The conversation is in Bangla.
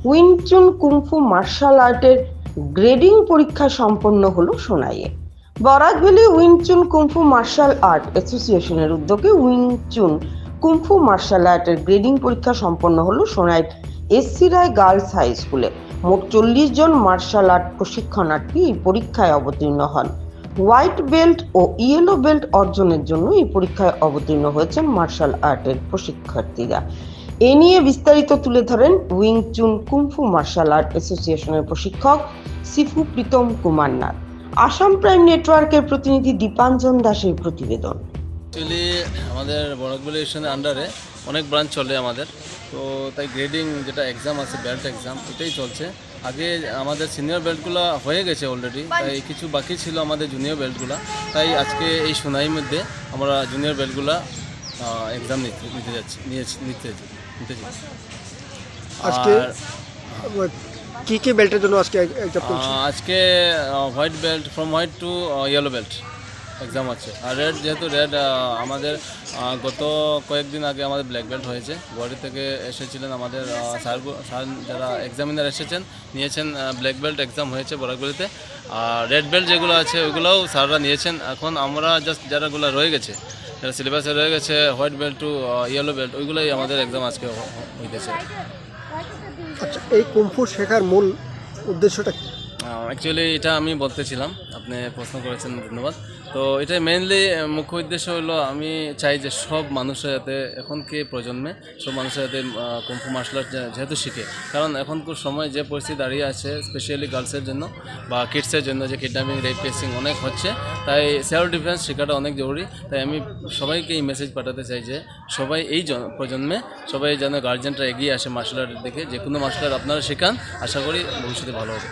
উইং চুন কুংফু মার্শাল আর্টের গ্রেডিং পরীক্ষা সম্পন্ন হলো সোনাইয়ে। বরাক ভ্যালি উইং চুন কুংফু মার্শাল আর্ট অ্যাসোসিয়েশনের উদ্যোগে উইং চুন কুংফু মার্শাল আর্টের গ্রেডিং পরীক্ষা সম্পন্ন হলো সোনাইয়ের এসসি রায় গার্লস হাই স্কুলে। মোট 40 জন মার্শাল আর্ট প্রশিক্ষণার্থী এই পরীক্ষায় অবতীর্ণ হন। হোয়াইট বেল্ট ও ইয়েলো বেল্ট অর্জনের জন্য এই পরীক্ষায় অবতীর্ণ হয়েছেন মার্শাল আর্টের প্রশিক্ষার্থীরা। এ নিয়ে বিস্তারিত তুলে ধরেন উইং চুন কুংফু মার্শাল আর্ট অ্যাসোসিয়েশনের প্রশিক্ষক সিফু প্রীতম কুমার নাথ। আসাম প্রাইম নেটওয়ার্কের প্রতিনিধি দীপাঞ্জন দাসের প্রতিবেদন। অ্যাকচুয়ালি আমাদের বরাক ভ্যালি স্টেশনের আন্ডারে অনেক ব্রাঞ্চ চলে আমাদের, তো তাই গ্রেডিং যেটা এক্সাম আছে বেল্ট এক্সাম এটাই চলছে। আগে আমাদের সিনিয়র বেল্টগুলো হয়ে গেছে অলরেডি, তাই কিছু বাকি ছিল আমাদের জুনিয়র বেল্টগুলো। তাই আজকে এই সোনাইয়ের মধ্যে আমরা জুনিয়র বেল্টগুলো এক্সাম নিতে যাচ্ছি। আজকে কি কি বেল্টের জন্য আজকে আজকে white belt, from white to yellow belt exam আছে। আর রেড, যেহেতু রেড আমাদের গত কয়েকদিন আগে আমাদের ব্ল্যাক বেল্ট হয়েছে। গুয়াহাটি থেকে এসেছিলেন আমাদের স্যার যারা এক্সামিনার এসেছেন, নিয়েছেন ব্ল্যাক বেল্ট এক্সাম হয়েছে বরাকভ্যালিতে। আর রেড বেল্ট যেগুলো আছে ওইগুলোও স্যাররা নিয়েছেন। এখন আমরা জাস্ট যারাগুলো রয়ে গেছে, যারা সিলেবাসে রয়ে গেছে white belt to yellow belt, ওইগুলোই আমাদের এক্সাম আজকে হইতেছে। আচ্ছা, এই কুংফু শেখার মূল উদ্দেশ্যটা কি? অ্যাকচুয়ালি এটা আমি বলতেছিলাম, আপনি প্রশ্ন করেছেন, ধন্যবাদ। তো এটা মেইনলি মুখ্য উদ্দেশ্য হলো, আমি চাই যে সব মানুষের যাতে এখনকার প্রজন্মে সব মানুষের যাতে কুংফু মার্শাল আর্ট যেহেতু শিখে। কারণ এখনকার সময় যে পরিস্থিতি দাঁড়িয়ে আছে, স্পেশালি গার্লসের জন্য বা কিডসের জন্য, যে কিডন্যাপিং, রেপ কেসিং অনেক হচ্ছে, তাই সেলফ ডিফেন্স শেখাটা অনেক জরুরি। তাই আমি সবাইকে এই মেসেজ পাঠাতে চাই যে সবাই এই প্রজন্মে সবাই যেন গার্জিয়ানরা এগিয়ে আসে মার্শাল আর্টের দিকে। যে কোনো মার্শাল আর্ট আপনারা শেখান, আশা করি ভবিষ্যতে ভালো হবে।